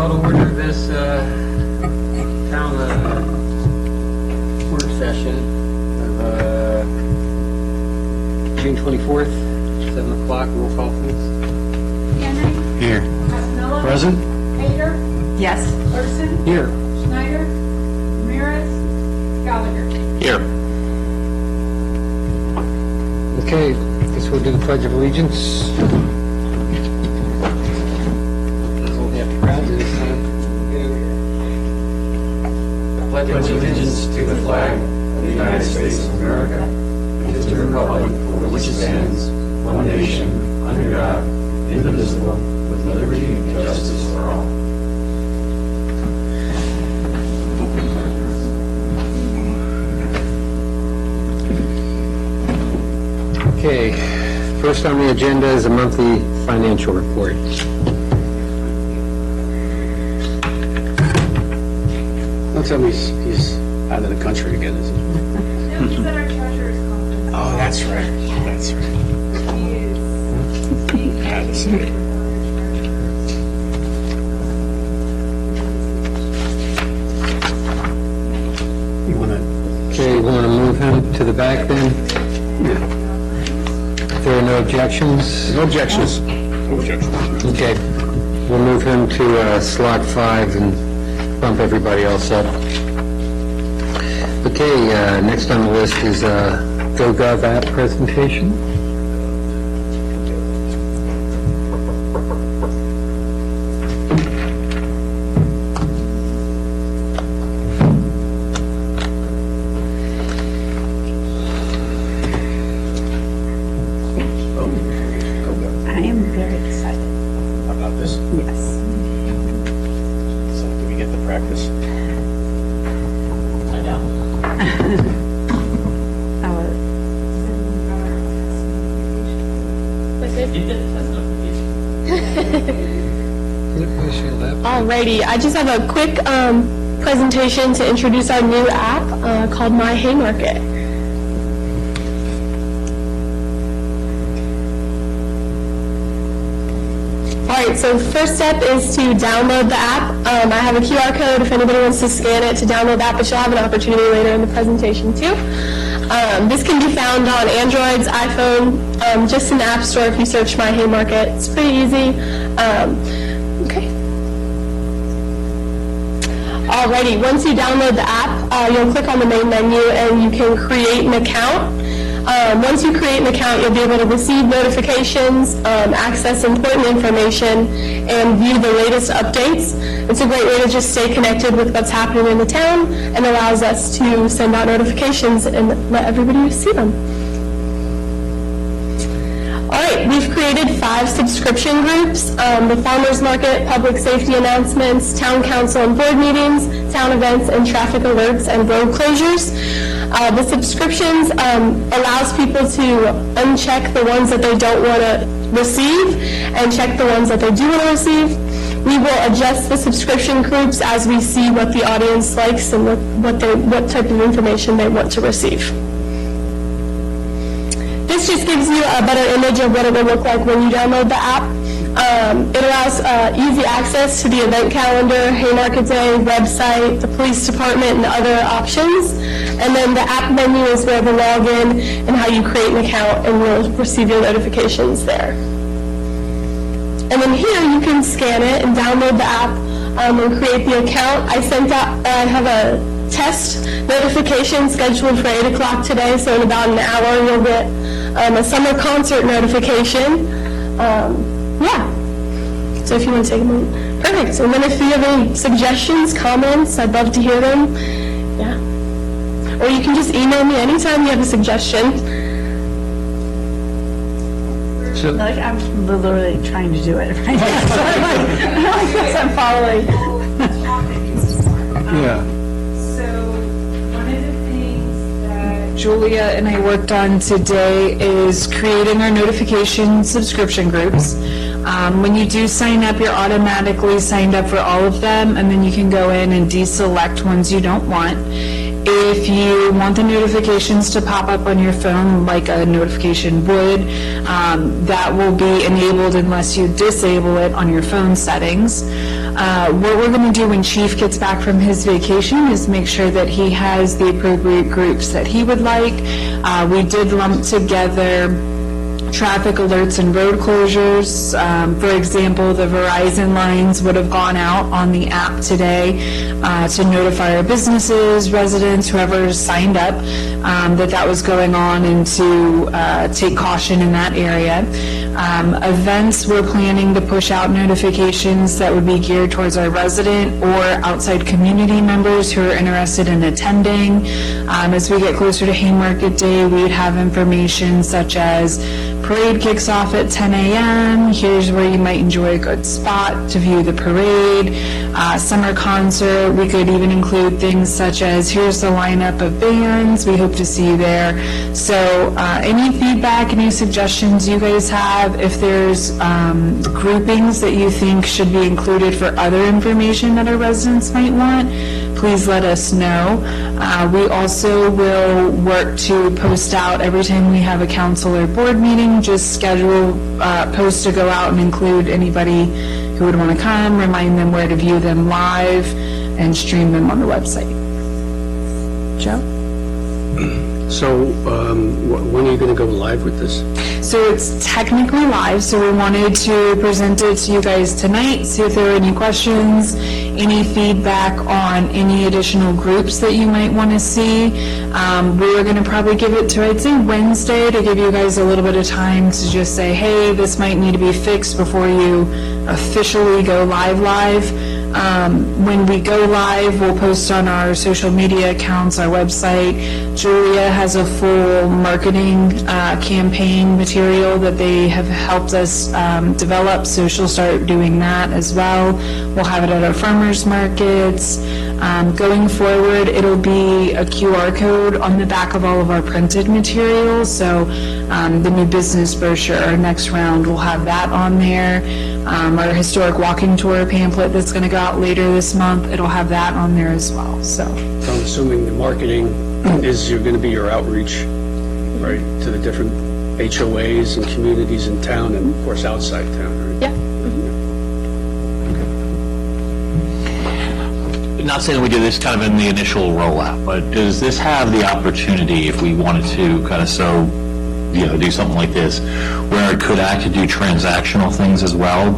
call to order this town work session of June 24th, 7 o'clock. Roll call, please. Henry. Here. Casanova. Present? Hader. Yes. Larson. Here. Schneider. Ramirez. Gallagher. Here. Okay, guess we'll do the Pledge of Allegiance. We'll have to grab this time. Pledge Pledge allegiance to the flag of the United States of America and to the republic for which it stands, one nation, under God, indivisible, with liberty and justice for all. Okay, first on the agenda is a monthly financial report. Don't tell me he's out of the country again, is he? No, he's at our treasurer's conference. Oh, that's right. That's right. He is being educated with You want to? Okay, we want to move him to the back then? Yeah. If there are no objections? No objections. No objections. Okay, we'll move him to slot 5 and bump everybody else up. Okay, next on the list is GoGov app presentation. I am very excited. About this? Yes. So do we get to practice? Alrighty, I just have a quick presentation to introduce our new app called My Haymarket. Alright, so first step is to download the app. I have a QR code if anybody wants to scan it to download the app, but you'll have an opportunity later in the presentation too. This can be found on Androids, iPhone, just in the App Store if you search My Haymarket. It's pretty easy. Okay. Alrighty, once you download the app, you'll click on the main menu and you can create an account. Once you create an account, you'll be able to receive notifications, access important information, and view the latest updates. It's a great way to just stay connected with what's happening in the town and allows us to send out notifications and let everybody see them. All right, we've created 5 subscription groups: the farmers market, public safety announcements, town council and board meetings, town events, and traffic alerts and road closures. The subscriptions allows people to uncheck the ones that they don't want to receive and check the ones that they do want to receive. We will adjust the subscription groups as we see what the audience likes and what type of information they want to receive. This just gives you a better image of what it will look like when you download the app. It allows easy access to the event calendar, Haymarket Day, website, the police department, and other options. And then the app menu is where the login and how you create an account, and you'll receive your notifications there. And then here you can scan it and download the app and create the account. I have a test notification scheduled for 8 o'clock today, so in about an hour you'll get a summer concert notification. Yeah. So if you want to take a moment. Perfect. And then if you have any suggestions, comments, I'd love to hear them. Yeah. Or you can just email me anytime you have a suggestion. So, Like, I'm literally trying to do it right now. So I'm like, I'm following. yeah. So one of the things that Julia and I worked on today is creating our notification subscription groups. When you do sign up, you're automatically signed up for all of them, and then you can go in and deselect ones you don't want. If you want the notifications to pop up on your phone like a notification would, that will be enabled unless you disable it on your phone settings. What we're going to do when Chief gets back from his vacation is make sure that he has the appropriate groups that he would like. We did lump together traffic alerts and road closures. For example, the Verizon lines would have gone out on the app today to notify our businesses, residents, whoever signed up, that was going on, and to take caution in that area. Events, we're planning to push out notifications that would be geared towards our resident or outside community members who are interested in attending. As we get closer to Haymarket Day, we'd have information such as parade kicks off at 10 a.m. Here's where you might enjoy a good spot to view the parade. Summer concert, we could even include things such as here's the lineup of bands. We hope to see you there. So any feedback, any suggestions you guys have, if there's groupings that you think should be included for other information that our residents might want, please let us know. We also will work to post out every time we have a council or board meeting, just schedule posts to go out and include anybody who would want to come, remind them where to view them live, and stream them on the website. Joe? So, when are you going to go live with this? So it's technically live, so we wanted to present it to you guys tonight, see if there are any questions, any feedback on any additional groups that you might want to see. We were going to probably give it to, I'd say, Wednesday, to give you guys a little bit of time to just say, hey, this might need to be fixed before you officially go live. When we go live, we'll post on our social media accounts, our website. Julia has a full marketing campaign material that they have helped us develop, so she'll start doing that as well. We'll have it at our farmers markets. Going forward, it'll be a QR code on the back of all of our printed materials, so the new business brochure, our next round, will have that on there. Our historic walking tour pamphlet that's going to go out later this month, it'll have that on there as well. So I'm assuming the marketing is going to be your outreach, right, to the different HOAs and communities in town and, of course, outside town, right? Yeah. Not saying that we do this kind of in the initial rollout, but does this have the opportunity, if we wanted to kind of do something like this, where it could actually do transactional things as well,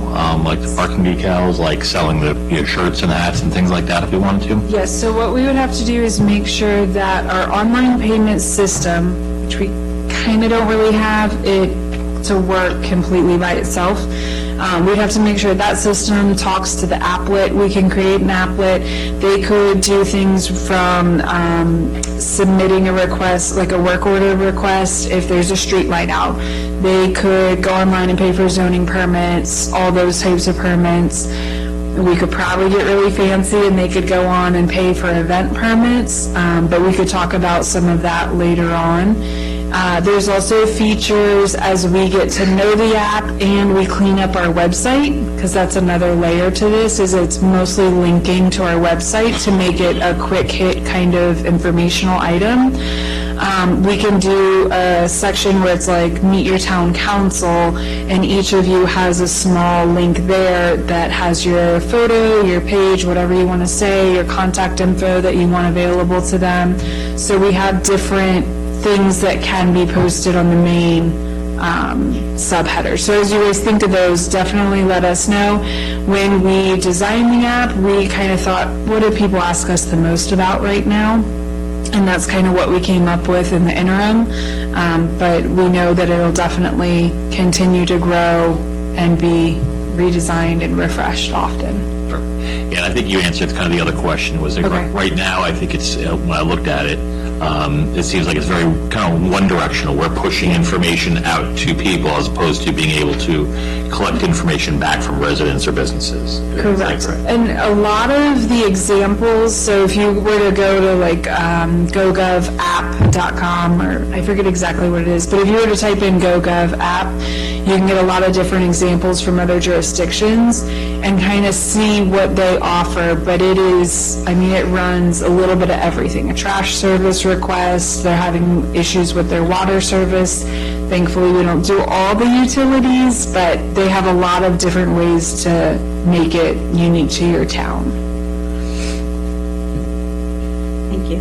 like the parking decals, like selling the shirts and hats and things like that if we wanted to? yes, so what we would have to do is make sure that our online payment system, which we kind of don't really have it to work completely by itself, we'd have to make sure that system talks to the applet. We can create an applet. They could do things from submitting a request, like a work order request, if there's a street light out. They could go online and pay for zoning permits, all those types of permits. We could probably get really fancy and they could go on and pay for event permits, but we could talk about some of that later on. There's also features as we get to know the app and we clean up our website, because that's another layer to this, is it's mostly linking to our website to make it a quick hit kind of informational item. We can do a section where it's like meet your town council, and each of you has a small link there that has your photo, your page, whatever you want to say, your contact info that you want available to them. So we have different things that can be posted on the main subheader. So as you guys think of those, definitely let us know. When we designed the app, we kind of thought, what do people ask us the most about right now? And that's kind of what we came up with in the interim. But we know that it'll definitely continue to grow and be redesigned and refreshed often. Yeah, and I think you answered kind of the other question, was it, Okay. right now, I think it's, when I looked at it, It seems like it's very kind of one directional. We're pushing information out to people as opposed to being able to collect information back from residents or businesses. Correct. And a lot of the examples, so if you were to go to like gogovapp.com, or I forget exactly what it is, but if you were to type in GoGov app, you can get a lot of different examples from other jurisdictions and kind of see what they offer. But it is, I mean, it runs a little bit of everything. A trash service request, they're having issues with their water service. Thankfully, we don't do all the utilities, but they have a lot of different ways to make it unique to your town. Thank you.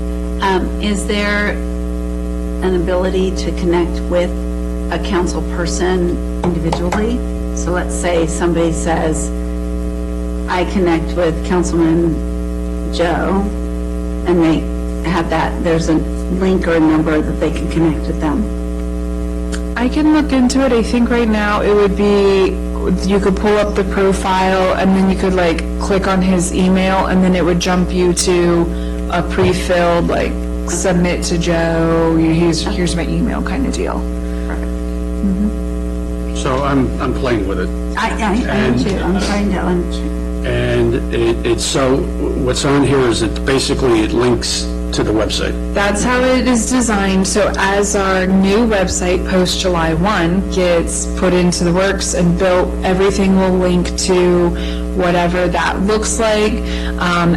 Is there an ability to connect with a council person individually? So let's say somebody says, I connect with Councilman Joe, and they have that, there's a link or a number that they can connect with them. I can look into it. I think right now it would be, you could pull up the profile and then you could like click on his email and then it would jump you to a pre-filled like submit to Joe, here's my email kind of deal. So I'm playing with it. I am too. I'm trying to understand. And it's so, what's on here is it basically, it links to the website. That's how it is designed. So as our new website post July 1 gets put into the works and built, everything will link to whatever that looks like.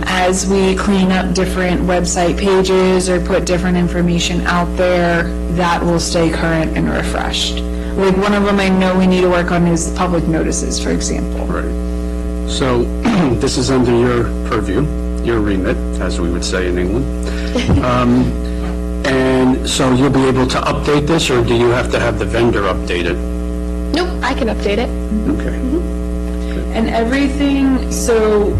As we clean up different website pages or put different information out there, that will stay current and refreshed. Like one of them I know we need to work on is public notices, for example. Right. So this is under your purview, your remit, as we would say in England. And so you'll be able to update this, or do you have to have the vendor update it? Nope, I can update it. Okay. And everything, so,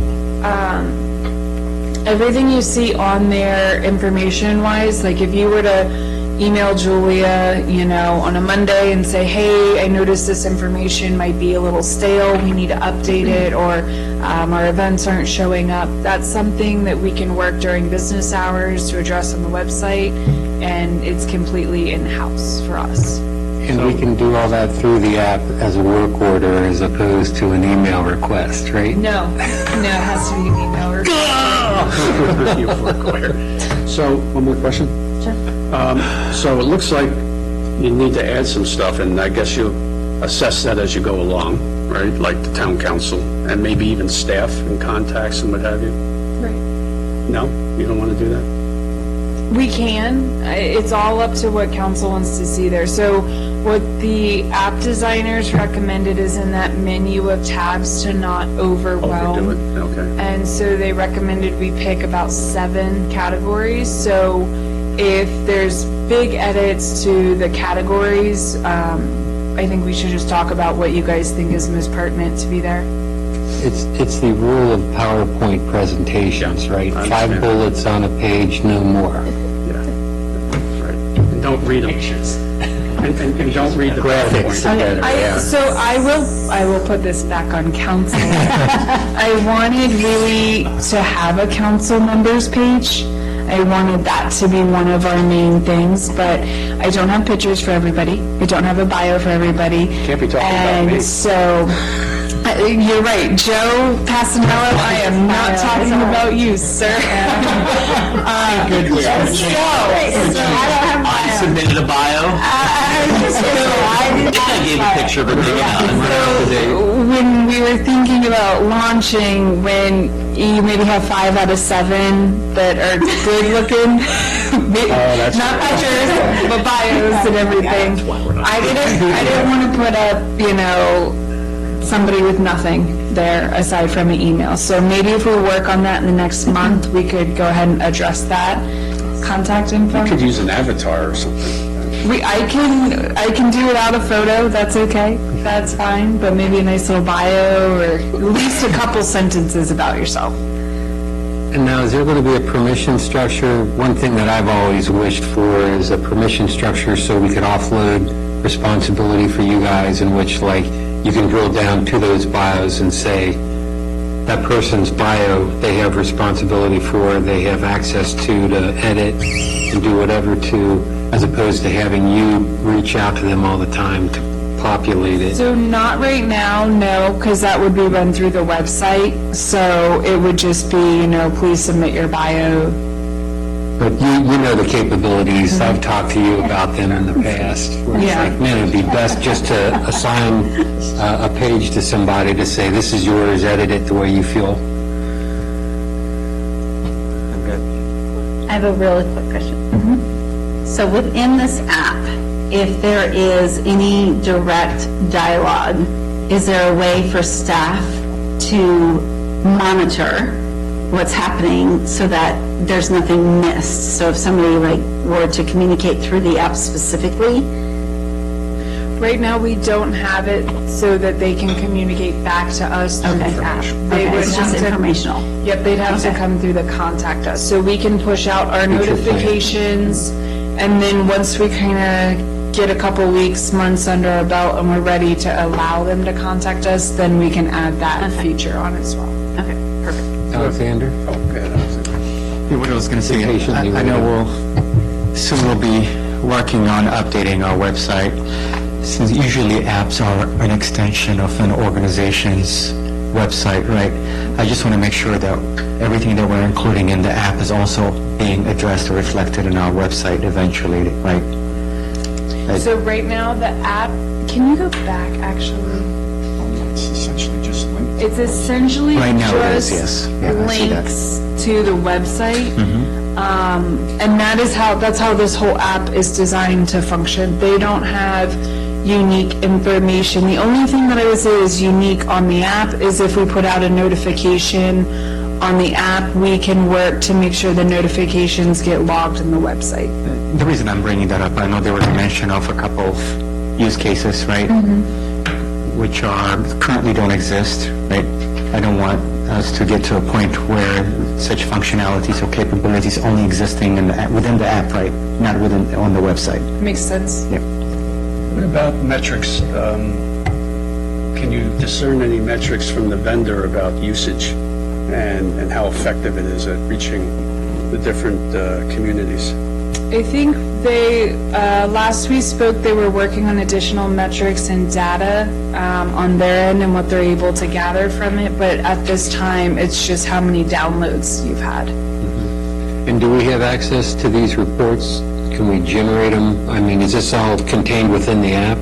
everything you see on there information-wise, like if you were to email Julia, on a Monday and say, hey, I noticed this information might be a little stale, we need to update it, or our events aren't showing up, that's something that we can work during business hours to address on the website, and it's completely in-house for us. And we can do all that through the app as a work order as opposed to an email request, right? No, it has to be an email request. You work where? So, one more question? Sure. So it looks like you need to add some stuff, and I guess you'll assess that as you go along, right? Like the town council, and maybe even staff and contacts and what have you? Right. No? You don't want to do that? We can. It's all up to what council wants to see there. So what the app designers recommended is in that menu of tabs to not overwhelm. Overdo it? Okay. And so they recommended we pick about 7 categories. So if there's big edits to the categories, I think we should just talk about what you guys think is most pertinent to be there. It's the rule of PowerPoint presentations, right? I 5 understand. bullets on a page, no more. Yeah. Right. And don't read them. And don't read the Graphics. PowerPoint. So I will put this back on council. I wanted really to have a council members page. I wanted that to be one of our main things, but I don't have pictures for everybody. I don't have a bio for everybody. Can't be talking about me. And so, you're right, Joe Passanello, I am not talking about you, sir. I submitted a bio. I gave a picture of a big When we were thinking about launching, when you maybe have 5 out of 7 that are good looking, not pictures, but bios and everything. I didn't want to put up, somebody with nothing there aside from an email. So maybe if we work on that in the next month, we could go ahead and address that. Contact info. You could use an avatar or something. I can do without a photo, that's okay, that's fine, but maybe a nice little bio or at least a couple sentences about yourself. And now, is there going to be a permission structure? One thing that I've always wished for is a permission structure so we could offload responsibility for you guys in which, like, you can drill down to those bios and say, that person's bio, they have responsibility for, they have access to edit and do whatever to, as opposed to having you reach out to them all the time to populate it. So not right now, no, because that would be run through the website. So it would just be, please submit your bio. But you know the capabilities, I've talked to you about them in the past. Where it's Yeah. like, man, it'd be best just to assign a page to somebody to say, this is yours, edit it the way you feel. I have a really quick question. So within this app, if there is any direct dialogue, is there a way for staff to monitor what's happening so that there's nothing missed? So if somebody were to communicate through the app specifically, Right now, we don't have it so that they can communicate back to us through the app. They okay, would it's just have to- informational. Yep, they'd have to Okay. come through the contact us. So we can push out our Future plan. notifications, and then once we kind of get a couple weeks, months under our belt, and we're ready to allow them to contact us, then we can add that feature on as well. Okay, perfect. Alexander? Oh, okay, that was it. Yeah, what I was going to say, Patiently I know soon we'll be working on updating our website, since usually apps are an extension of an organization's website, right? I just want to make sure that everything that we're including in the app is also being addressed or reflected in our website eventually, right? So right now, the app, can you go back, actually? It's essentially just linked. It's essentially Right now it is, just yes. Yeah, I see that. links to the website. And that's how this whole app is designed to function. They don't have unique information. The only thing that I would say is unique on the app is if we put out a notification on the app, we can work to make sure the notifications get logged in the website. The reason I'm bringing that up, I know there was a mention of a couple of use cases, right? Which are, currently don't exist, right? I don't want us to get to a point where such functionalities or capabilities only existing within the app, right? Not on the website. Makes sense? Yep. What about metrics? Can you discern any metrics from the vendor about usage and how effective it is at reaching the different communities? I think last we spoke, they were working on additional metrics and data on their end and what they're able to gather from it, but at this time, it's just how many downloads you've had. And do we have access to these reports? Can we generate them? I mean, is this all contained within the app?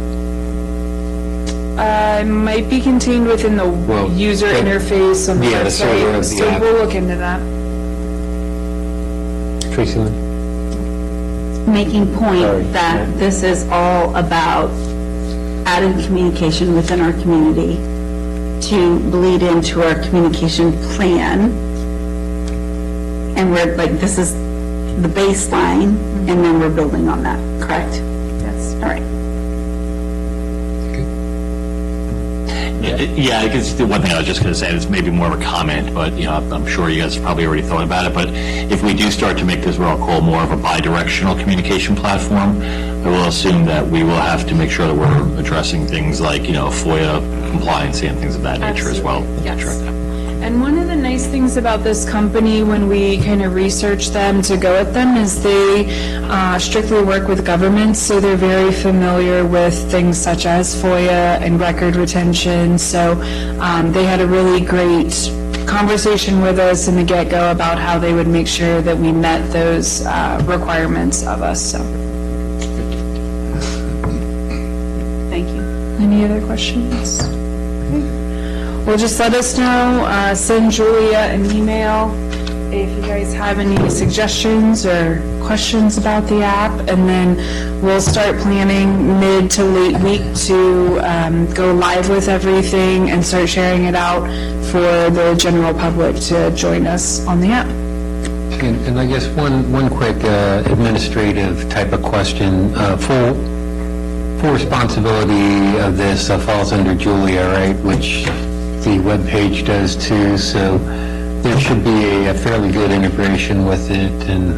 It might be contained within the Well, user but- interface on the yeah, the server of website, the so app. we'll look into that. Tracy? Making point Sorry. that this is all about adding communication within our community to bleed into our communication plan. And we're this is the baseline, and then we're building on that, correct? Yes. All right. Yeah, I guess the one thing I was just going to say, it's maybe more of a comment, but, I'm sure you guys have probably already thought about it, but if we do start to make this, what I'll call more of a bi-directional communication platform, I will assume that we will have to make sure that we're addressing things like, FOIA compliance and things of that nature as well. Yes. And one of the nice things about this company, when we kind of research them to go at them, is they strictly work with governments, so they're very familiar with things such as FOIA and record retention. So they had a really great conversation with us in the get-go about how they would make sure that we met those requirements of us. So, Thank you. any other questions? Well, just let us know, send Julia an email if you guys have any suggestions or questions about the app, and then we'll start planning mid to late week to go live with everything and start sharing it out for the general public to join us on the app. And I guess one quick administrative type of question. Full responsibility of this falls under Julia, right? Which the webpage does too, so there should be a fairly good integration with it and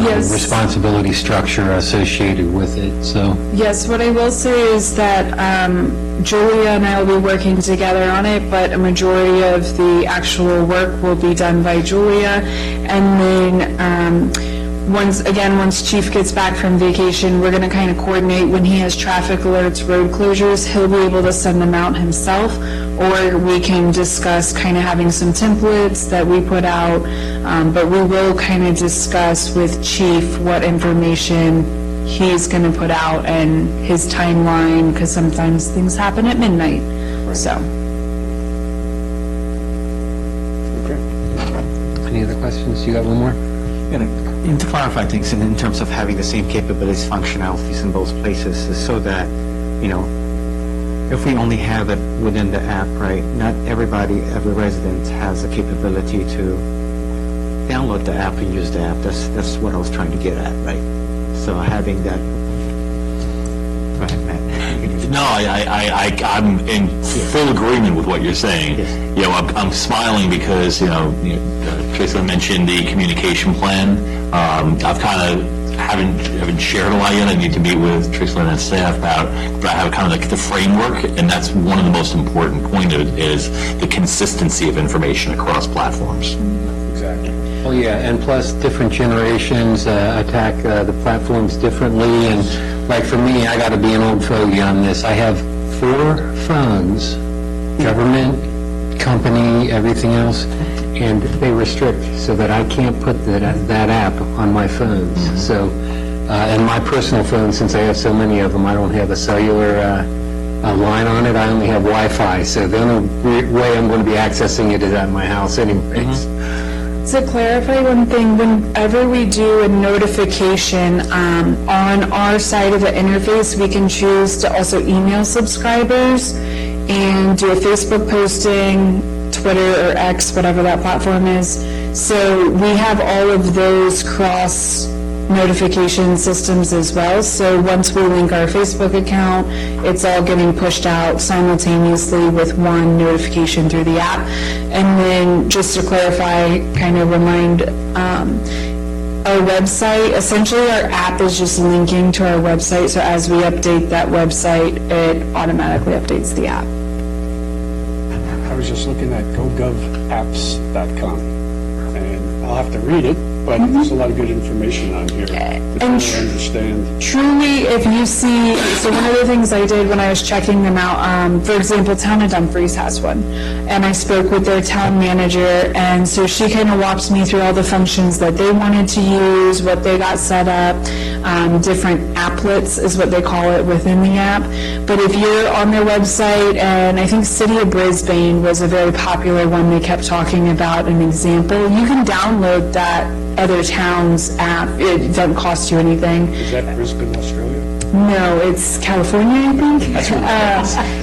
Yes. responsibility structure associated with it, so. Yes, what I will say is that Julia and I will be working together on it, but a majority of the actual work will be done by Julia. And then, once Chief gets back from vacation, we're gonna kind of coordinate when he has traffic alerts, road closures, he'll be able to send them out himself, or we can discuss kind of having some templates that we put out, but we will kind of discuss with Chief what information he's gonna put out and his timeline, because sometimes things happen at midnight, so. Any other questions? You got one more? And to clarify things, in terms of having the same capabilities, functionalities in both places, is so that, if we only have it within the app, right, not every resident has the capability to download the app and use the app. That's what I was trying to get at, right? So having that, go ahead, Matt. No, I'm in full agreement with what you're saying. Yes. I'm smiling because, Tracy mentioned the communication plan. I've kind of haven't shared a lot yet. I need to meet with Tracy and staff but I have kind of like the framework, and that's one of the most important points is the consistency of information across platforms. Exactly. Oh, yeah, and plus different generations attack the platforms differently, and like for me, I gotta be an old fogey on this. I have 4 phones, government, company, everything else, and they restrict so that I can't put that app on my phones. So, and my personal phone, since I have so many of them, I don't have a cellular line on it. I only have Wi-Fi, so the only way I'm going to be accessing it is at my house anyways. To clarify one thing, whenever we do a notification on our side of the interface, we can choose to also email subscribers and do a Facebook posting, Twitter or X, whatever that platform is. So we have all of those cross notification systems as well. So once we link our Facebook account, it's all getting pushed out simultaneously with one notification through the app. And then just to clarify, kind of remind, our website, essentially our app is just linking to our website. So as we update that website, it automatically updates the app. I was just looking at gogovapps.com, and I'll have to read it, but there's a lot of good information on here to And better understand. Truly, if you see, so one of the things I did when I was checking them out, for example, Town of Dumfries has one, and I spoke with their town manager, and so she kind of walks me through all the functions that they wanted to use, what they got set up, different applets is what they call it within the app. But if you're on their website, and I think City of Brisbane was a very popular one, they kept talking about an example, you can download that other town's app. It doesn't cost you anything. Is that Brisbane, Australia? No, it's California, I think.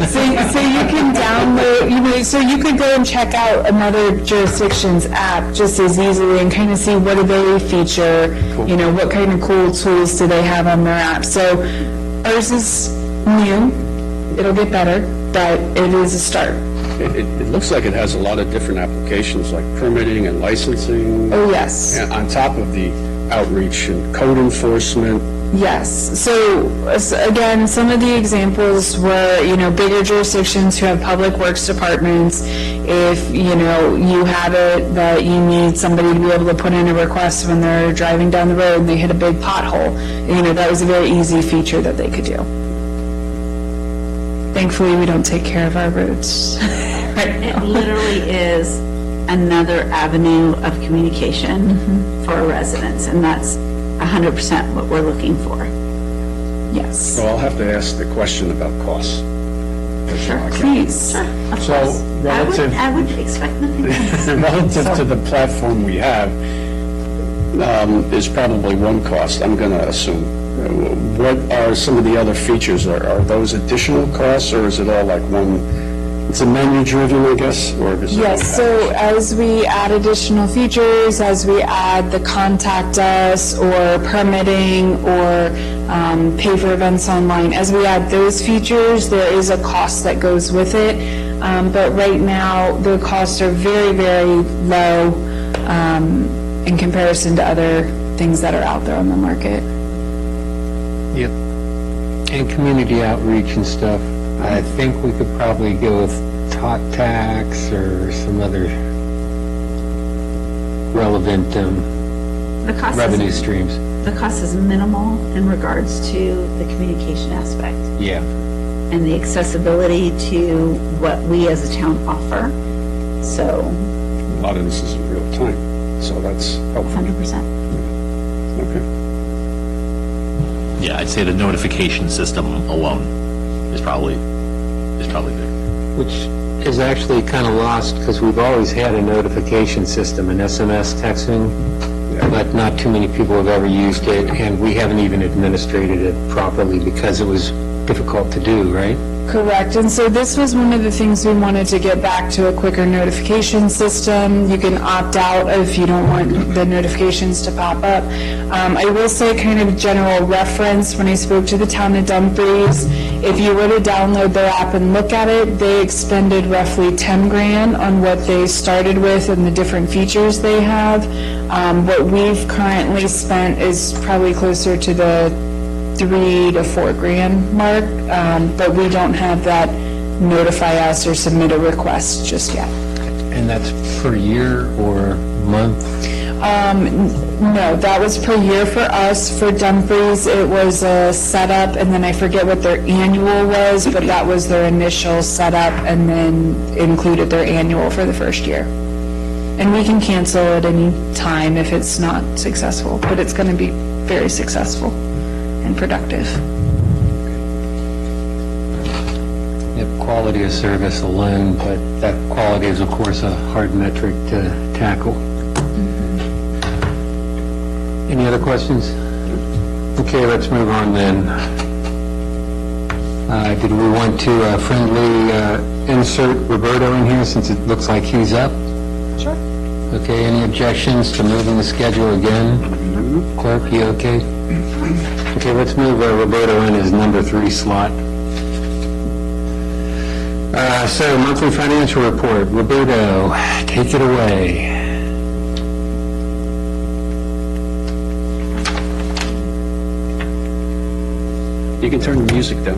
So you can download, so you could go and check out another jurisdiction's app just as easily and kind of see what do they feature, what kind of cool tools do they have on their app. So ours is new. It'll get better, but it is a start. It looks like it has a lot of different applications, like permitting and licensing. Oh, yes. And on top of the outreach and code enforcement. Yes. So again, some of the examples were, bigger jurisdictions who have public works departments. If, you have it that you need somebody to be able to put in a request when they're driving down the road and they hit a big pothole, that was a very easy feature that they could do. Thankfully, we don't take care of our roads right now. It literally is another avenue of communication for our residents, and that's 100% what we're looking for. Yes. So I'll have to ask the question about costs. Sure. Please. Of So, course. relative- I would expect nothing less. Relative to the platform we have, is probably one cost, I'm going to assume. What are some of the other features? Are those additional costs, or is it all like one? It's a menu driven, I guess, or is it? Yes, so as we add additional features, as we add the contact us or permitting or pay for events online, as we add those features, there is a cost that goes with it. But right now, the costs are very, very low in comparison to other things that are out there on the market. Yep. And community outreach and stuff. I think we could probably go with talk tax or some other relevant The cost revenue is, streams. the cost is minimal in regards to the communication aspect Yeah. and the accessibility to what we as a town offer. So, A lot of this is in real time, so that's helpful. 100%. Okay. Yeah, I'd say the notification system alone is probably big. Which is actually kind of lost because we've always had a notification system, an SMS texting, but not too many people have ever used it, and we haven't even administrated it properly because it was difficult to do, right? Correct, and so this was one of the things we wanted to get back to, a quicker notification system. You can opt out if you don't want the notifications to pop up. I will say kind of general reference, when I spoke to the town of Dumfries, if you were to download their app and look at it, they expended roughly 10 grand on what they started with and the different features they have. What we've currently spent is probably closer to the 3 to 4 grand mark, but we don't have that notify us or submit a request just yet. And that's per year or month? No, that was per year for us. For Dumfries, it was a setup, and then I forget what their annual was, but that was their initial setup, and then included their annual for the first year. And we can cancel at any time if it's not successful, but it's going to be very successful and productive. Yep, quality of service alone, but that quality is, of course, a hard metric to tackle. Any other questions? Okay, let's move on then. Did we want to friendly insert Roberto in here since it looks like he's up? Sure. Okay, any objections to moving the schedule again? Clerk, you okay? Okay, let's move Roberto in his number 3 slot. So, monthly financial report. Roberto, take it away. You can turn the music down.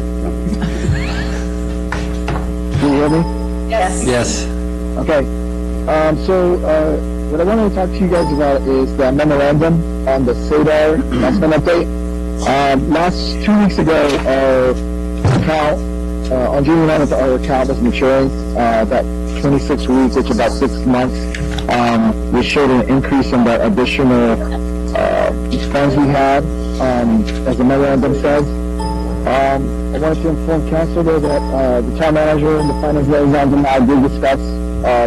Can you hear me? Yes. Okay. What I wanted to talk to you guys about is the memorandum on the SADAR investment update. Last 2 weeks ago, our account, on June 11th, our account was maturing, about 26 weeks, which is about 6 months. We showed an increase in the additional funds we had, as the memorandum says. I wanted to inform council though that the town manager and the finance liaison and I did discuss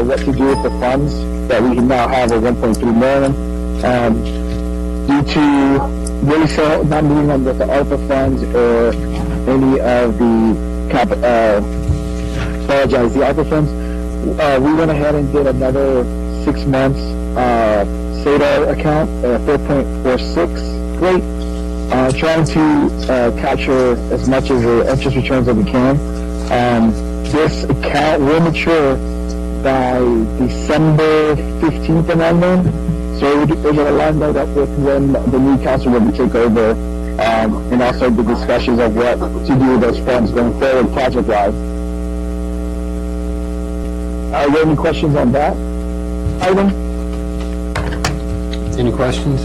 what to do with the funds that we now have of 1.3 million. Due to really not meeting them with the ARPA funds or any of the the ARPA funds, we went ahead and did another 6 months SADAR account at 4.46 rate. Trying to capture as much of the interest returns as we can. This account will mature by December 15th around then. So it will line that up with when the new council will take over, and also the discussions of what to do with those funds going forward project-wise. Are there any questions on that item? Any questions?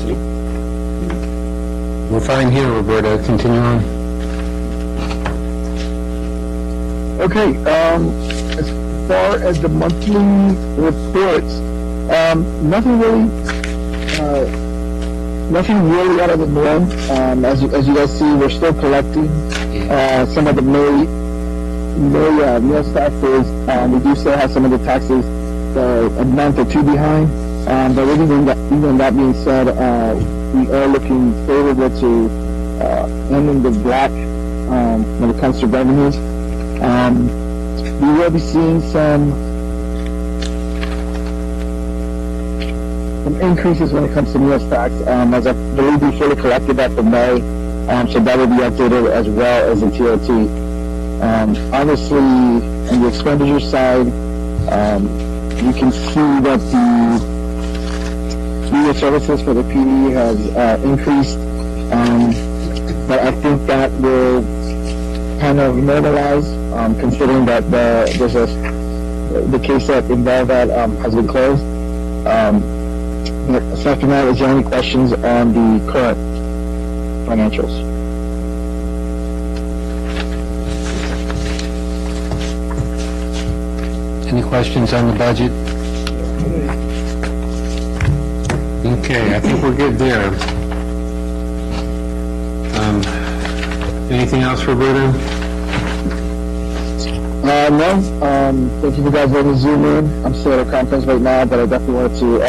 We're fine here, Roberto. Continue on. Okay, as far as the monthly reports, nothing really out of the norm. As you guys see, we're still collecting some of the meal taxes. We do still have some of the taxes a month or two behind. But even that being said, we are looking favorable to ending the black when it comes to revenues. We will be seeing some increases when it comes to meals tax, as I believe we fully collected that for May, so that will be updated as well as the TOT. Obviously, on the expenditure side, you can see that the legal services for the PD has increased, but I think that will kind of normalize considering that the case that involved that has been closed. Aside from that, is there any questions on the current financials? Any questions on the budget? Okay, I think we're good there. Anything else, Roberto? No. Thank you for guys letting me zoom in. I'm still at a conference right now, but I definitely wanted to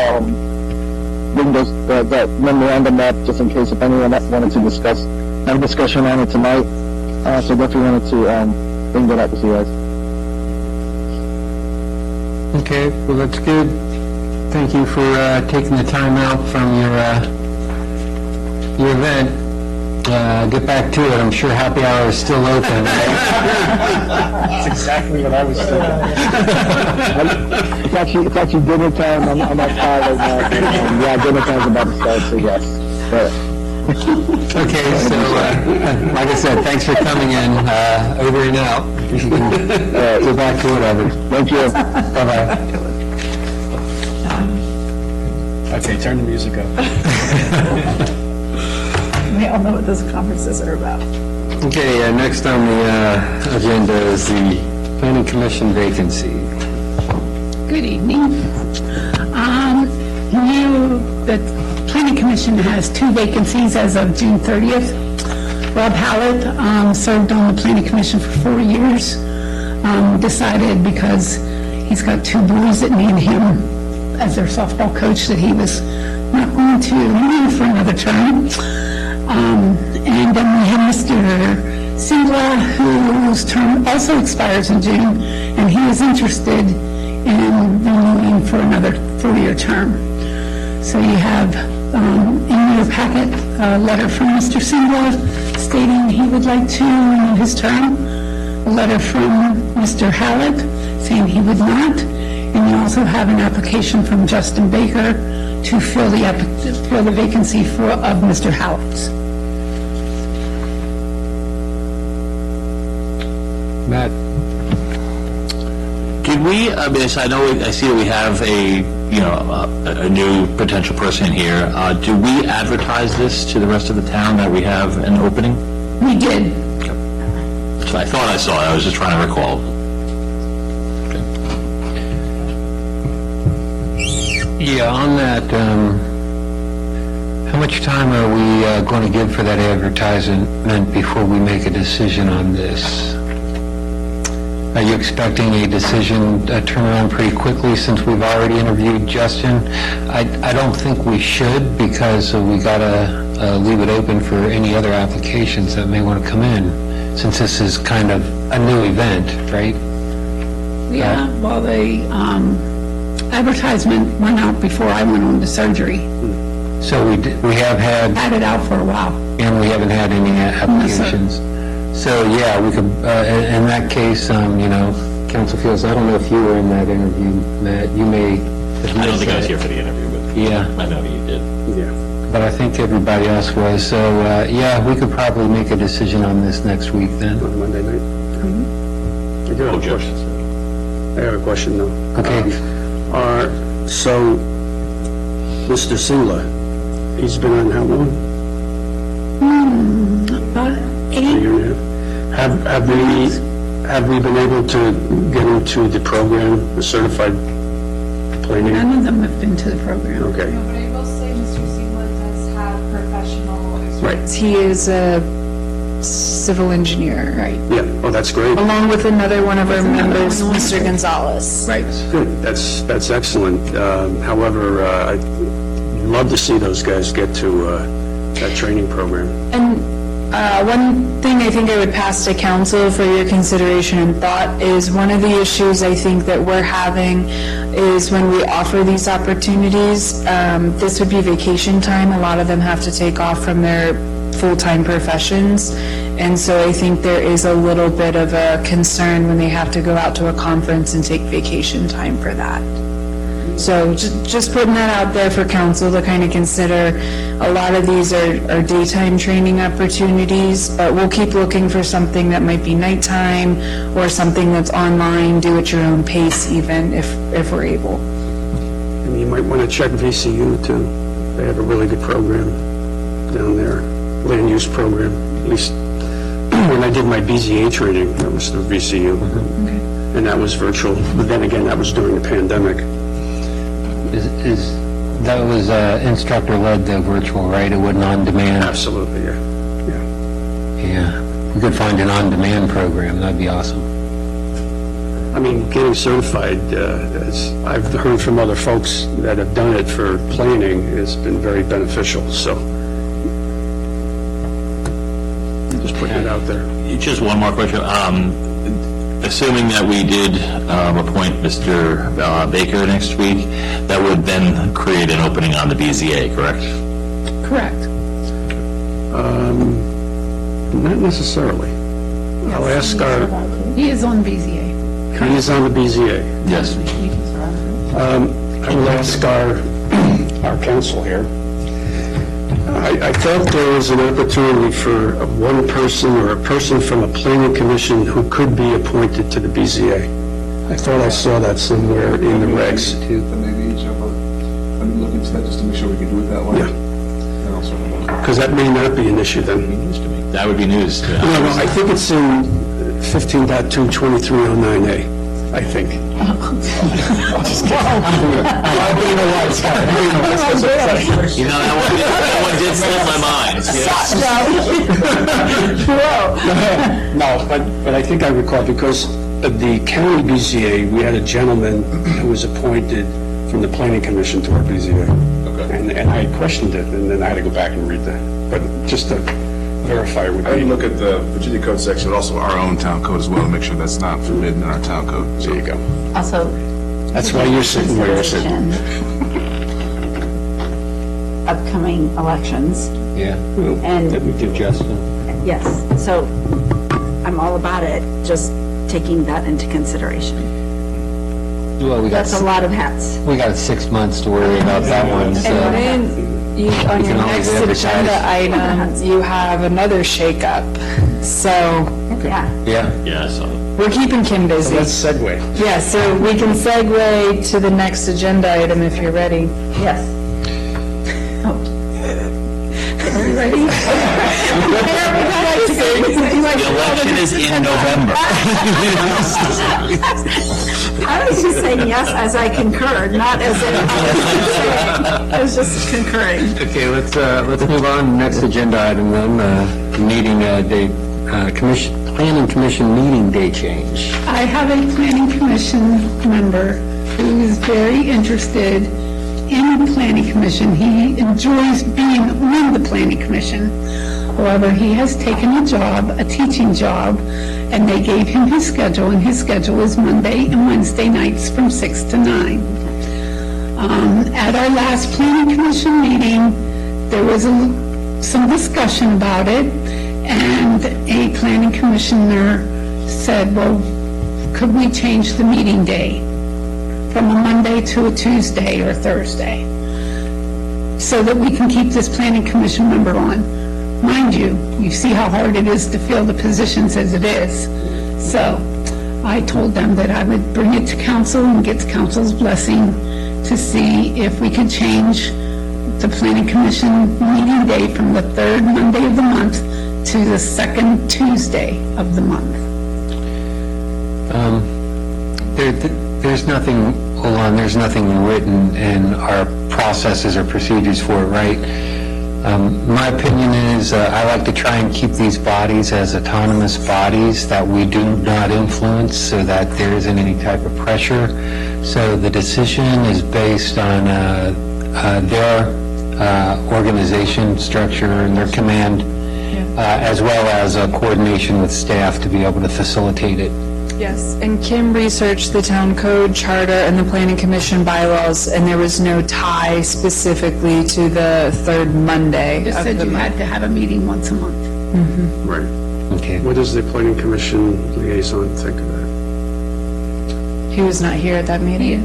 bring that memorandum up just in case if anyone wanted to have a discussion on it tonight. So definitely wanted to bring that up with you guys. Okay, well, that's good. Thank you for taking the time out from your event. Get back to it. I'm sure happy hour is still open, right? That's exactly what I was thinking. It's actually dinner time. I'm outside right now. Yeah, dinner time's about to start, so yes. Okay, so, like I said, thanks for coming in. Over and out. Go back to whatever. Thank you. Bye-bye. Okay, turn the music up. We all know what those conferences are about. Okay, next on the agenda is the planning commission vacancy. Good evening. The Planning Commission has 2 vacancies as of June 30th. Rob Hallett served on the Planning Commission for 4 years. Decided because he's got 2 boys that need him as their softball coach that he was not going to run for another term. And then we have Mr. Singla, whose term also expires in June, and he is interested in renewing for another 4-year term. So you have in your packet a letter from Mr. Singla stating he would like to renew his term, a letter from Mr. Hallett saying he would not, and you also have an application from Justin Baker to fill the vacancy of Mr. Hallett's. Matt? Could we, I see that we have a new potential person here. Do we advertise this to the rest of the town that we have an opening? We did. So I thought I saw it. I was just trying to recall. Yeah, on that, how much time are we going to give for that advertisement before we make a decision on this? Are you expecting a decision turnaround pretty quickly since we've already interviewed Justin? I don't think we should because we got to leave it open for any other applications that may want to come in since this is kind of a new event, right? Yeah, well, the advertisement went out before I went on to surgery. So we have Had it out for a while. and we haven't had any applications. So, yeah, we could, in that case, Council Fields, I don't know if you were in that interview, Matt, you may have I don't think I was missed here that. for the interview, but Yeah, I know you did. Yeah. but I think everybody else was, so, yeah, we could probably make a decision on this next week then. On Monday night? I do have a question. I have a question, though. Okay. So, Mr. Singla, he's been on how long? About A 8, year and a half? Have we been able to get into the program, the certified planning? none of them have been to the program. Okay, But I will say Mr. Singla does have professional experience. He is a civil engineer. Right. yeah, oh, that's great. Along with another one of our members, Mr. Gonzalez. Right. Good, that's excellent. However, I'd love to see those guys get to that training program. And one thing I think I would pass to council for your consideration and thought is one of the issues I think that we're having is when we offer these opportunities, this would be vacation time. A lot of them have to take off from their full-time professions. And so I think there is a little bit of a concern when they have to go out to a conference and take vacation time for that. So just putting that out there for council to kind of consider. A lot of these are daytime training opportunities, but we'll keep looking for something that might be nighttime or something that's online, do at your own pace even, if we're able. And you might want to check VCU too. They have a really good program down there, land use program. At least when I did my BZA training, that was through VCU. And that was virtual, but then again, that was during the pandemic. That was instructor-led, though, virtual, right? It wasn't on-demand? Absolutely, yeah. Yeah. We could find an on-demand program, that'd be awesome. I mean, getting certified, as I've heard from other folks that have done it for planning, has been very beneficial, so just putting it out there. Just one more question. Assuming that we did appoint Mr. Baker next week, that would then create an opening on the BZA, correct? Correct. Not necessarily. I'll ask our, He is on BZA. he is on the BZA. Yes. I will ask our counsel here. I thought there was an opportunity for one person or a person from a planning commission who could be appointed to the BZA. I thought I saw that somewhere in the regs. Then maybe each of us, let me look into that just to make sure we can do it that way. Yeah. And also, Because that may not be an issue then. That would be news to us. No, I think it's in 15.22309A, I think. You know, that one did slip my mind. No, but I think I recall, because of the county BZA, we had a gentleman who was appointed from the planning commission to our BZA. Okay. And I questioned it, and then I had to go back and read that. But just to verify would I would be, look at the Virginia code section, but also our own town code as well, to make sure that's not forbidden in our town code. there you go. Also. That's why you're sitting where you're sitting. Upcoming elections, Yeah. and That we give Justin. yes, so I'm all about it, just taking that into consideration. Well, That's a lot of hats. we got 6 months to worry about that one, so. And then on You your can always next agenda advertise. item, you have another shakeup. So Yeah. Yeah. Yeah, so. we're keeping Kim busy. Let's segue. Yeah, so we can segue to the next agenda item if you're ready. Yes. The election is in November. I was just saying yes as I concurred, not as in, I was just concurring. Okay, let's move on. Next agenda item then, meeting date, planning commission meeting day change. I have a planning commission member who is very interested in the planning commission. He enjoys being on the planning commission. However, he has taken a job, a teaching job, and they gave him his schedule, and his schedule is Monday and Wednesday nights from 6 to 9. At our last planning commission meeting, there was some discussion about it, and a planning commissioner said, well, could we change the meeting day from a Monday to a Tuesday or Thursday, so that we can keep this planning commission member on? Mind you, you see how hard it is to fill the positions as it is. So I told them that I would bring it to council and get council's blessing to see if we could change the planning commission meeting day from the third Monday of the month to the second Tuesday of the month. There's nothing, hold on, there's nothing written in our processes or procedures for it, right? My opinion is, I like to try and keep these bodies as autonomous bodies that we do not influence, so that there isn't any type of pressure. So the decision is based on their organization structure and their command, as well as coordination with staff to be able to facilitate it. Yes, and Kim researched the town code, charter, and the planning commission bylaws, and there was no tie specifically to the third Monday Just of said the you month. had to have a meeting once a month. Right. Okay. What does the planning commission liaison think of that? He was not here at that meeting.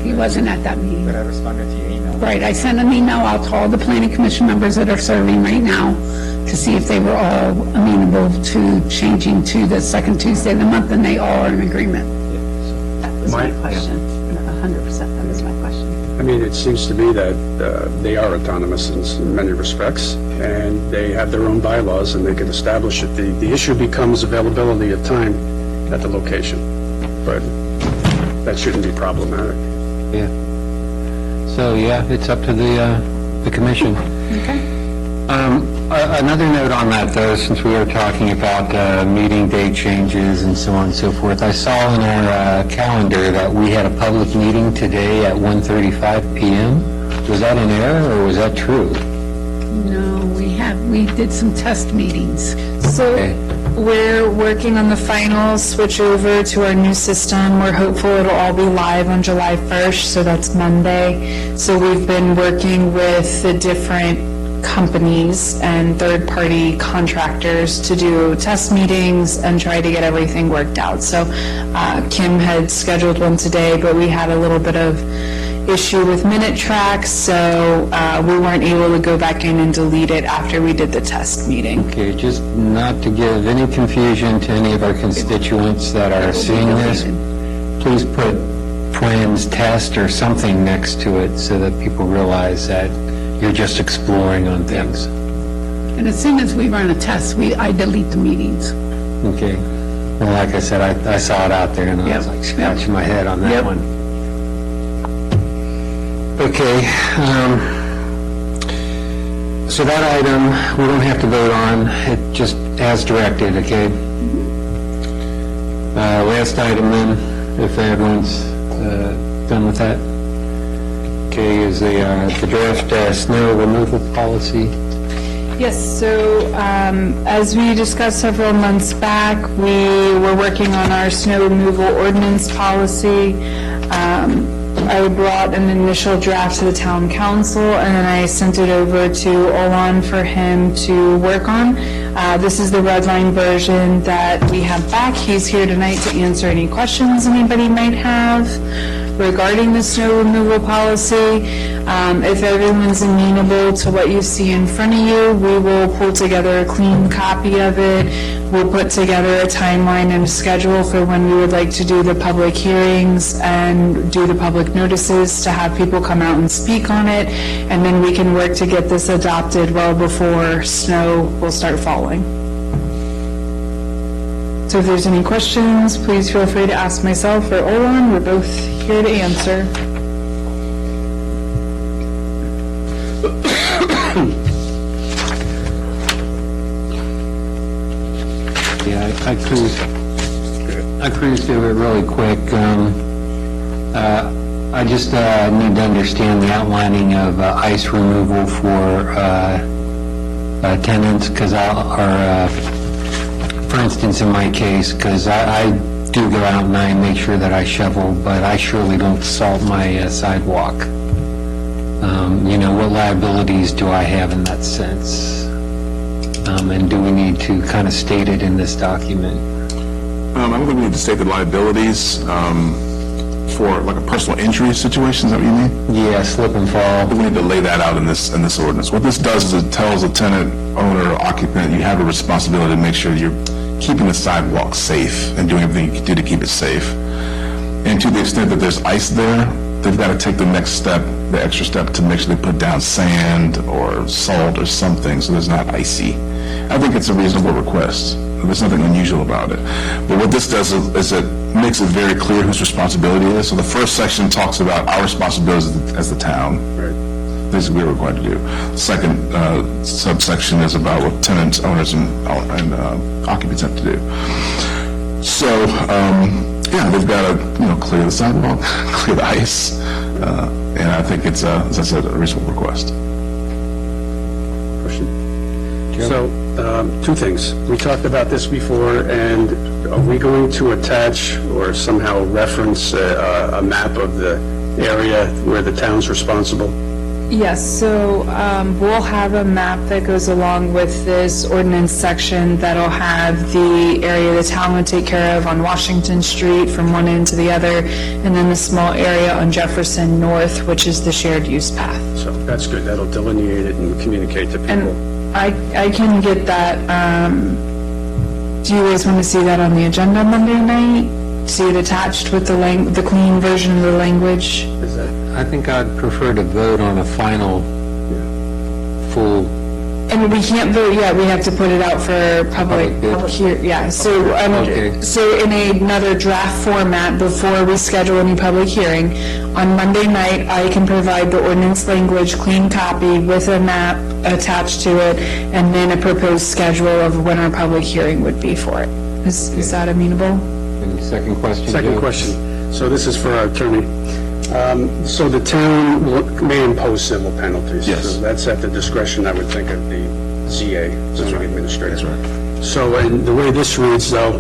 He wasn't at that meeting. But I responded to your email. Right, I sent an email out to all the planning commission members that are serving right now to see if they were all amenable to changing to the second Tuesday of the month, and they all are in agreement. That was my question, 100%, that was my question. I mean, it seems to me that they are autonomous in many respects, and they have their own bylaws, and they can establish it. The issue becomes availability of time at the location, but that shouldn't be problematic. Yeah. So, yeah, it's up to the commission. Okay. Another note on that, though, since we were talking about meeting date changes and so on and so forth, I saw in our calendar that we had a public meeting today at 1:35 p.m. Was that an error, or was that true? No, we did some test meetings. So Okay. we're working on the final switch over to our new system. We're hopeful it'll all be live on July 1st, so that's Monday. So we've been working with the different companies and third-party contractors to do test meetings and try to get everything worked out. So Kim had scheduled one today, but we had a little bit of issue with minute tracks, so we weren't able to go back in and delete it after we did the test meeting. Okay, just not to give any confusion to any of our constituents that are seeing this, please put plans test or something next to it so that people realize that you're just exploring on things. And as soon as we run a test, I delete the meetings. Okay. Well, like I said, I saw it out there and I was Yep. like scratching my head on that Yep. one. Okay. So that item, we don't have to vote on, it just as directed, okay? Last item then, if everyone's done with that. Okay, is the draft snow removal policy. Yes, so as we discussed several months back, we were working on our snow removal ordinance policy. I brought an initial draft to the town council, and then I sent it over to Olan for him to work on. This is the red line version that we have back. He's here tonight to answer any questions anybody might have regarding the snow removal policy. If everyone's amenable to what you see in front of you, we will pull together a clean copy of it. We'll put together a timeline and a schedule for when we would like to do the public hearings and do the public notices to have people come out and speak on it, and then we can work to get this adopted well before snow will start falling. So if there's any questions, please feel free to ask myself or Olan. We're both here to answer. Yeah, I cruised through it really quick. I just need to understand the outlining of ice removal for tenants, because for instance, in my case, because I do go out and I make sure that I shovel, but I surely don't salt my sidewalk. What liabilities do I have in that sense? And do we need to kind of state it in this document? I don't think we need to state the liabilities for like a personal injury situation, is that what you mean? Yeah, slip and fall. We need to lay that out in this ordinance. What this does is it tells a tenant, owner, or occupant, you have a responsibility to make sure you're keeping the sidewalk safe and doing everything you can do to keep it safe. And to the extent that there's ice there, they've got to take the next step, the extra step, to make sure they put down sand or salt or something so there's not icy. I think it's a reasonable request. There's nothing unusual about it. But what this does is it makes it very clear whose responsibility it is. So the first section talks about our responsibilities as the town. Right. This is what we're required to do. The second subsection is about what tenants, owners, and occupants have to do. So, yeah, they've got to, clear the sidewalk, clear the ice, and I think it's, as I said, a reasonable request. Question? So, two things. We talked about this before, and are we going to attach or somehow reference a map of the area where the town's responsible? Yes, so we'll have a map that goes along with this ordinance section that'll have the area the town would take care of on Washington Street from one end to the other, and then the small area on Jefferson North, which is the shared use path. So that's good. That'll delineate it and communicate to people. And I can get that, do you guys want to see that on the agenda Monday night? See it attached with the clean version of the language? Is that, I think I'd prefer to vote on a final, full, And we can't vote yet, we have to put it out for public hearing, yeah, so, Okay. so in another draft format, before we schedule any public hearing, on Monday night, I can provide the ordinance language, clean copy with a map attached to it, and then a proposed schedule of when our public hearing would be for it. Is that amenable? any second question? second Joe? question. So this is for our attorney. So the town may impose civil penalties. Yes. So that's at the discretion, I would think, of the ZA, zoning administrator. That's right. So, and the way this reads, though,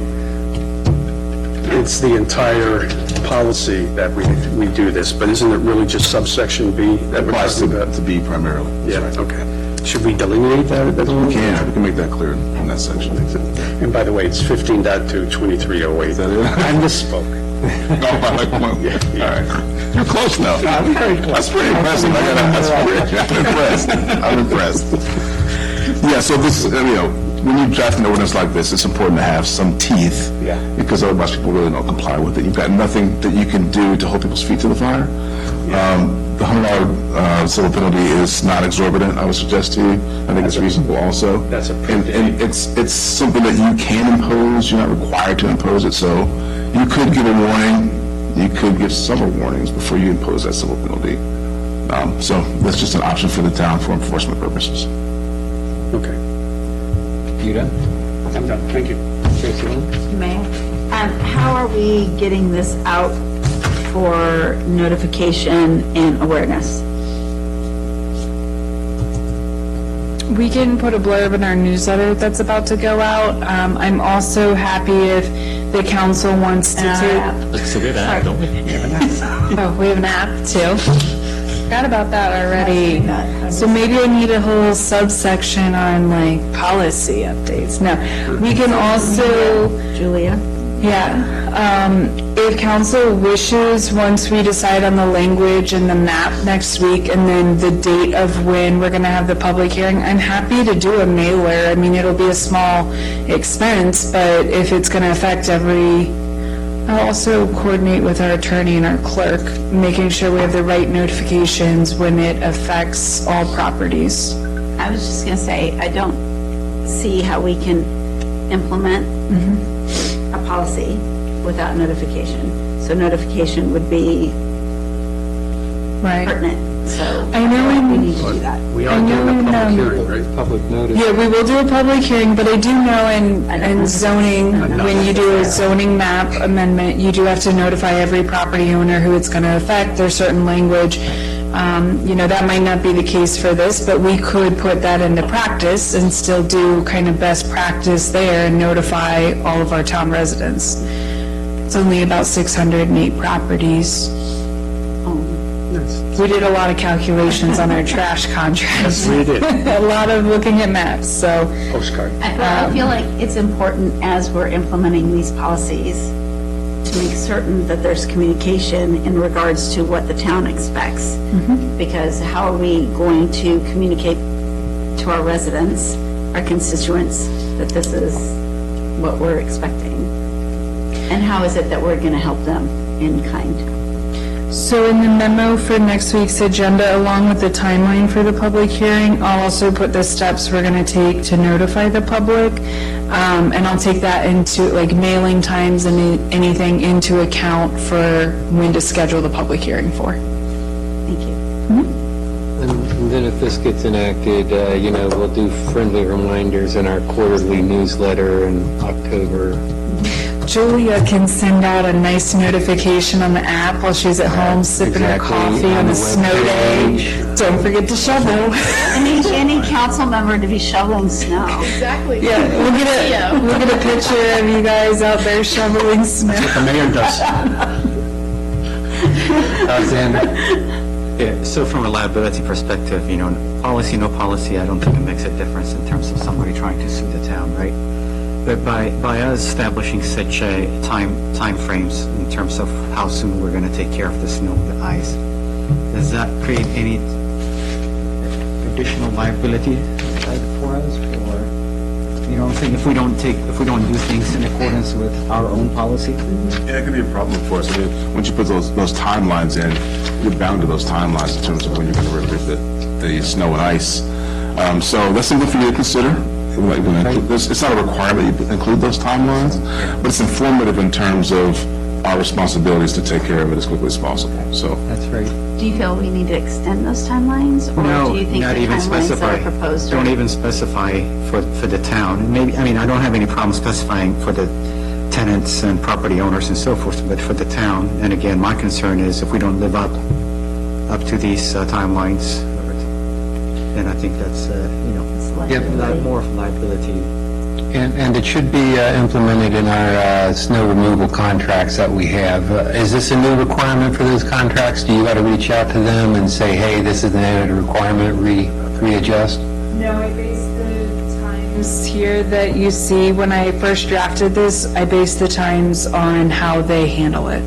it's the entire policy that we do this, but isn't it really just subsection B that we're Applies talking about? to be primarily. Yeah, okay. Should we delineate that a little? We can make that clear in that section. And by the way, it's 15.2, 2308. Is that it? I misspoke. All right. You're close now. I'm very close. That's pretty impressive. I'm impressed. Yeah, so this, when you draft an ordinance like this, it's important to have some teeth. Yeah. Because otherwise people really don't comply with it. You've got nothing that you can do to hold people's feet to the fire. The $100 civil penalty is not exorbitant, I would suggest to you. I think it's reasonable also. That's a And it's something that you can impose, you're not required to impose it, so you could give a warning, you could give several warnings before you impose that civil penalty. So that's just an option for the town for enforcement purposes. Okay. You done? I'm done. Thank you. Tracy Lynn? May I? How are we getting this out for notification and awareness? We can put a blurb in our newsletter that's about to go out. I'm also happy if the council wants to take... So we have an app, don't we? Oh, we have an app too. Forgot about that already. So maybe I need a whole subsection on like policy updates. No, we can also, Julia? if council wishes, once we decide on the language and the map next week and then the date of when we're gonna have the public hearing, I'm happy to do a mailer. I mean, it'll be a small expense, but if it's gonna affect I'll also coordinate with our attorney and our clerk, making sure we have the right notifications when it affects all properties. I was just going to say, I don't see how we can implement a policy without notification. So notification would be Right. pertinent, so I know we need to do that. We I are know doing a in, public hearing, right? Public notice. Yeah, we will do a public hearing, but I do know in zoning, when you do a zoning map amendment, you do have to notify every property owner who it's going to affect. There's certain language. That might not be the case for this, but we could put that into practice and still do kind of best practice there and notify all of our town residents. It's only about 608 properties. We did a lot of calculations on our trash contracts. We did. A lot of looking at maps, so. Postcard. I feel like it's important as we're implementing these policies to make certain that there's communication in regards to what the town expects. Because how are we going to communicate to our residents, our constituents, that this is what we're expecting? And how is it that we're going to help them in kind? So in the memo for next week's agenda, along with the timeline for the public hearing, I'll also put the steps we're going to take to notify the public. And I'll take that into, like, mailing times and anything into account for when to schedule the public hearing for. Thank you. And then if this gets enacted, we'll do friendly reminders in our quarterly newsletter in October. Julia can send out a nice notification on the app while she's at home sipping her Exactly, coffee on on the a snow day. Don't forget to shovel. Any council member to be shoveling snow. Yeah, we'll get a picture of you guys out there shoveling snow. The mayor does. Alexander, Yeah, so from a liability perspective, policy, no policy, I don't think it makes a difference in terms of somebody trying to sue the town, right? But by us establishing such a time frames in terms of how soon we're going to take care of the snow, the ice, does that create any additional liability for us? Or, I'm saying if we don't do things in accordance with our own policy? Yeah, it could be a problem for us. I mean, once you put those timelines in, you're bound to those timelines in terms of when you're going to remove the snow and ice. So that's something for you to consider. It's not a requirement you include those timelines, but it's informative in terms of our responsibilities to take care of it as quickly as possible. So That's right. Do you feel we need to extend those timelines? No, Or do you think not the even timelines that specify. are proposed Don't are... even specify for the town. And maybe, I don't have any problem specifying for the tenants and property owners and so forth, but for the town, and again, my concern is if we don't live up to these timelines, then I think that's, more of liability. And it should be implemented in our snow removal contracts that we have. Is this a new requirement for those contracts? Do you got to reach out to them and say, hey, this is an added requirement, readjust? No, I based the times here that you see when I first drafted this, I based the times on how they handle it.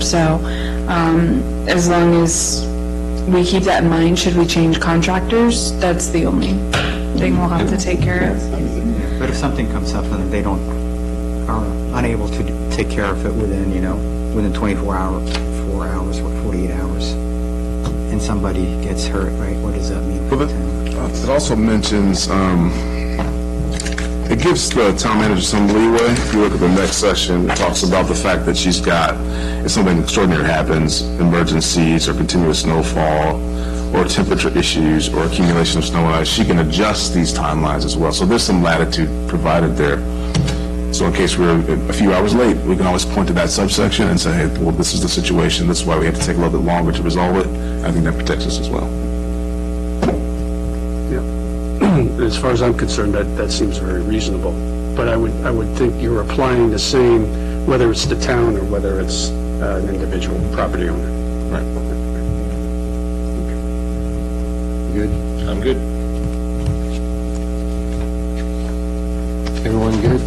So, as long as we keep that in mind, should we change contractors, that's the only thing we'll have to take care of. But if something comes up and they are unable to take care of it within 24 hours, 4 hours, or 48 hours, and somebody gets hurt, right, what does that mean for the town? it also mentions, it gives the town manager some leeway. If you look at the next section, it talks about the fact that she's got, if something extraordinary happens, emergencies or continuous snowfall, or temperature issues, or accumulation of snow and ice, she can adjust these timelines as well. So there's some latitude provided there. So in case we're a few hours late, we can always point to that subsection and say, hey, well, this is the situation, this is why we have to take a little bit longer to resolve it. I think that protects us as well. Yeah. As far as I'm concerned, that seems very reasonable. But I would think you're applying the same, whether it's the town or whether it's an individual property owner. Right. Good. I'm good. Everyone good?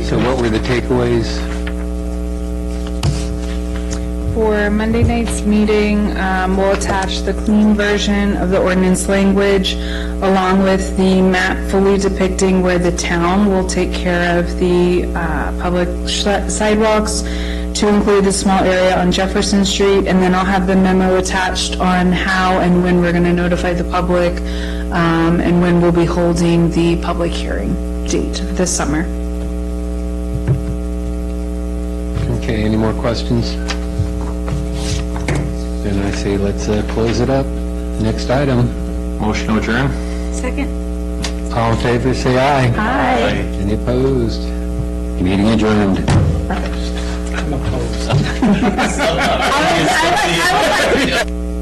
So what were the takeaways? For Monday night's meeting, we'll attach the clean version of the ordinance language along with the map fully depicting where the town will take care of the public sidewalks to include the small area on Jefferson Street, and then I'll have the memo attached on how and when we're going to notify the public and when we'll be holding the public hearing date this summer. Okay, any more questions? Then I say let's close it up. Next item. Motion to adjourn? Second? All in favor, say aye. Aye. Any opposed? Meeting adjourned. I would like